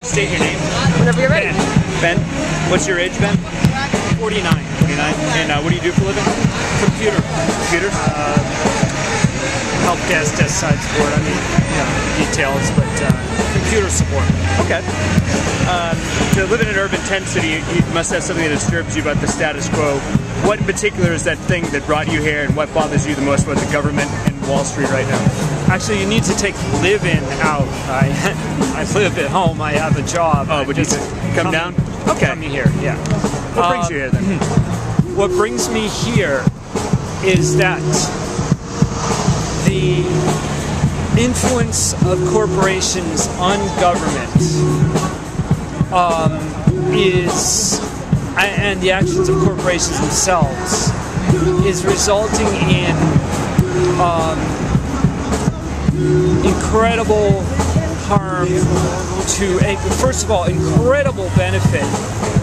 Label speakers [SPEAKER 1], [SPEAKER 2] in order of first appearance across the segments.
[SPEAKER 1] State your name.
[SPEAKER 2] Whenever you're ready.
[SPEAKER 1] Ben. What's your age, Ben?
[SPEAKER 2] 49.
[SPEAKER 1] 49. And what do you do for a living?
[SPEAKER 2] Computer.
[SPEAKER 1] Computer?
[SPEAKER 2] Help desk side support. I mean, details, but computer support.
[SPEAKER 1] Okay. To live in an urban tent city, you must have something that disturbs you about the status quo. What in particular is that thing that brought you here, and what bothers you the most about the government and Wall Street right now?
[SPEAKER 2] Actually, you need to take live-in out. I live at home. I have a job.
[SPEAKER 1] Oh, but you come down? Okay.
[SPEAKER 2] Coming here, yeah.
[SPEAKER 1] What brings you here then?
[SPEAKER 2] What brings me here is that the influence of corporations on government and the actions of corporations themselves is resulting in incredible harm to, first of all, incredible benefit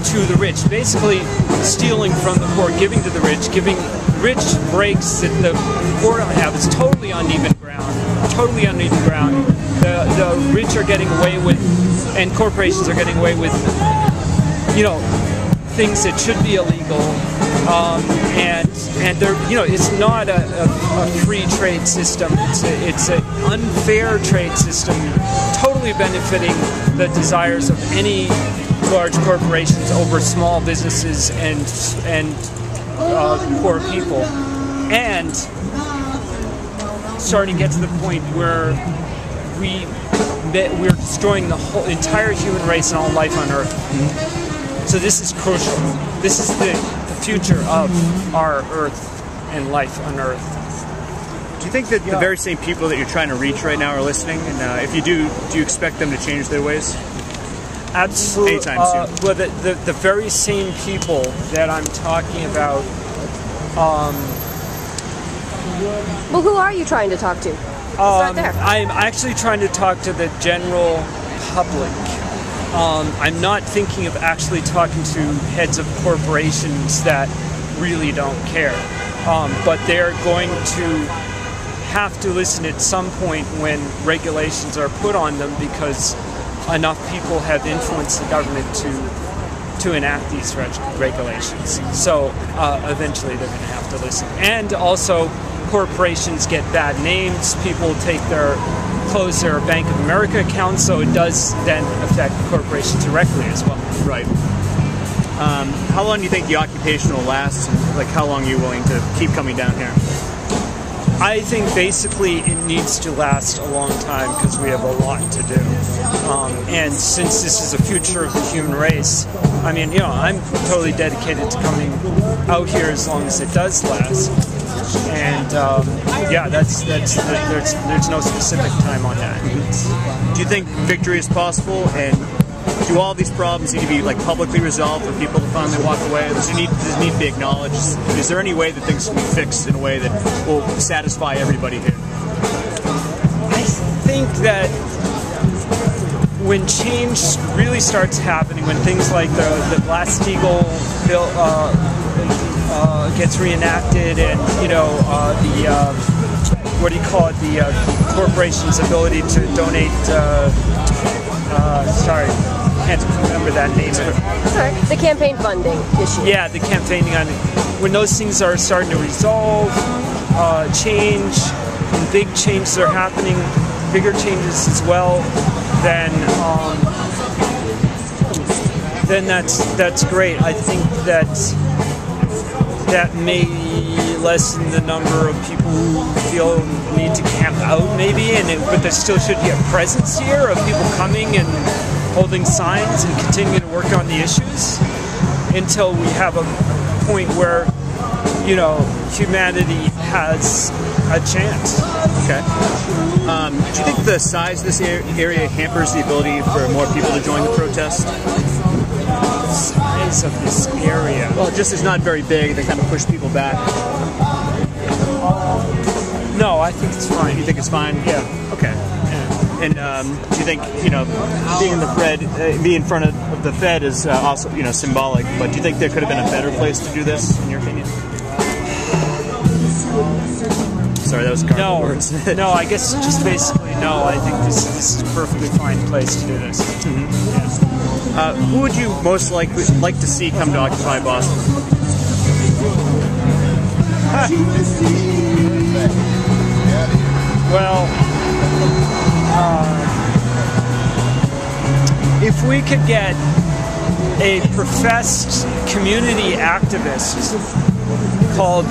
[SPEAKER 2] to the rich. Basically, stealing from the poor, giving to the rich, giving rich breaks that the poor don't have. It's totally uneven ground. Totally uneven ground. The rich are getting away with, and corporations are getting away with, things that should be illegal. And they're, it's not a free trade system. It's an unfair trade system, totally benefiting the desires of any large corporations over small businesses and poor people, and starting to get to the point where we're destroying the whole entire human race and all life on Earth. So this is crucial. This is the future of our Earth and life on Earth.
[SPEAKER 1] Do you think that the very same people that you're trying to reach right now are listening? And if you do you expect them to change their ways?
[SPEAKER 2] Absolutely.
[SPEAKER 1] Anytime soon.
[SPEAKER 2] Well, the very same people that I'm talking about.
[SPEAKER 3] Well, who are you trying to talk to? Start there.
[SPEAKER 2] I'm actually trying to talk to the general public. I'm not thinking of actually talking to heads of corporations that really don't care. But they're going to have to listen at some point when regulations are put on them, because enough people have influenced the government to enact these regulations. So eventually they're going to have to listen. And also, corporations get bad names. People close their Bank of America accounts, so it does then affect corporations directly as well.
[SPEAKER 1] Right. How long do you think the occupation will last? Like, how long are you willing to keep coming down here?
[SPEAKER 2] I think basically it needs to last a long time, because we have a lot to do. And since this is the future of the human race, I mean, I'm totally dedicated to coming out here as long as it does last. And there's no specific time on that.
[SPEAKER 1] Mm-hmm. Do you think victory is possible? And do all these problems need to be publicly resolved for people to finally walk away? Does it need to be acknowledged? Is there any way that things can be fixed in a way that will satisfy everybody here?
[SPEAKER 2] I think that when change really starts happening, when things like the Glass-Steagall bill gets reenacted, and the corporation's ability to donate. Can't remember that name.
[SPEAKER 3] Sorry, the campaign funding issue.
[SPEAKER 2] Yeah, the campaigning on it. When those things are starting to resolve, change, and big changes are happening, bigger changes as well, then that's great. I think that may lessen the number of people who feel need to camp out, maybe, but there still should be a presence here of people coming and holding signs and continuing to work on the issues until we have a point where, humanity has a chance.
[SPEAKER 1] Okay. Do you think the size of this area hampers the ability for more people to join the protest?
[SPEAKER 2] The size of this area?
[SPEAKER 1] Well, just it's not very big. They kind of push people back.
[SPEAKER 2] No, I think it's fine.
[SPEAKER 1] You think it's fine?
[SPEAKER 2] Yeah.
[SPEAKER 1] Okay. Yeah. And do you think, being in front of the Fed is also, symbolic, but do you think there could have been a better place to do this, in your opinion? Sorry, that was garbled
[SPEAKER 2] No,
[SPEAKER 1] words.
[SPEAKER 2] no. I guess just basically no. I think this is a perfectly fine place to do this.
[SPEAKER 1] Who would you most like to see come to Occupy Boston?
[SPEAKER 2] Well, if we could get a professed community activist called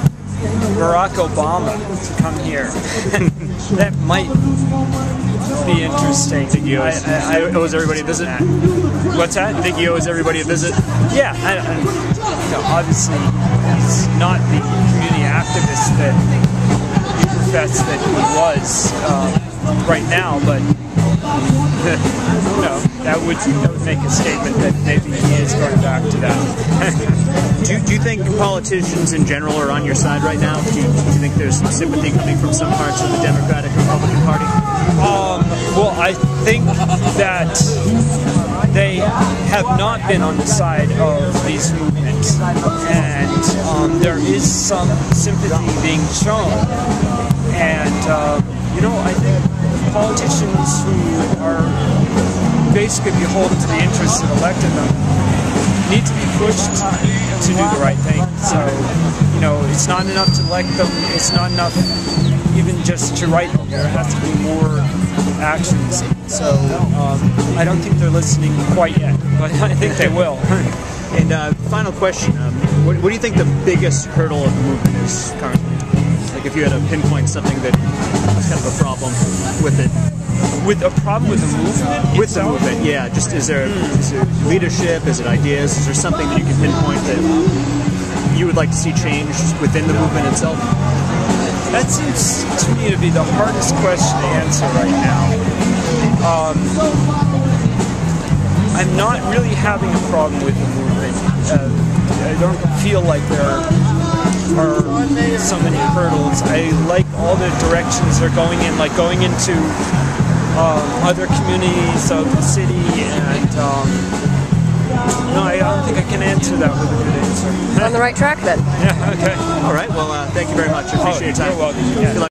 [SPEAKER 2] Barack Obama to come here, that might be interesting.
[SPEAKER 1] Think he owes everybody a visit?
[SPEAKER 2] What's that?
[SPEAKER 1] Think he owes everybody a visit?
[SPEAKER 2] Yeah, obviously he's not the community activist that he professed that he was right now, but that would make a statement that maybe he is going back to that.
[SPEAKER 1] Do you think politicians in general are on your side right now? Do you think there's some sympathy coming from some parts of the Democratic Republican Party?
[SPEAKER 2] Well, I think that they have not been on the side of these movements, and there is some sympathy being shown. And I think politicians who are basically beholden to the interests that elected them need to be pushed to do the right thing. So, it's not enough to elect them. It's not enough even just to write them. There has to be more actions. So, I don't think they're listening quite yet, but I think they will.
[SPEAKER 1] And final question, what do you think the biggest hurdle of the movement is currently? Like if you had to pinpoint something that was kind of a problem with it.
[SPEAKER 2] With a problem with the movement?
[SPEAKER 1] With the movement, yeah. Just is there leadership? Is it ideas? Is there something that you can pinpoint that you would like to see changed within the movement itself?
[SPEAKER 2] That seems to me to be the hardest question to answer right now. I'm not really having a problem with the movement. I don't feel like there are so many hurdles. I like all the directions they're going in, like going into other communities of the city, and no, I don't think I can answer that with a good answer.
[SPEAKER 3] On the right track then.
[SPEAKER 2] Yeah, okay.
[SPEAKER 1] All right, well, thank you very much. I appreciate your time.
[SPEAKER 2] You're welcome. Yeah.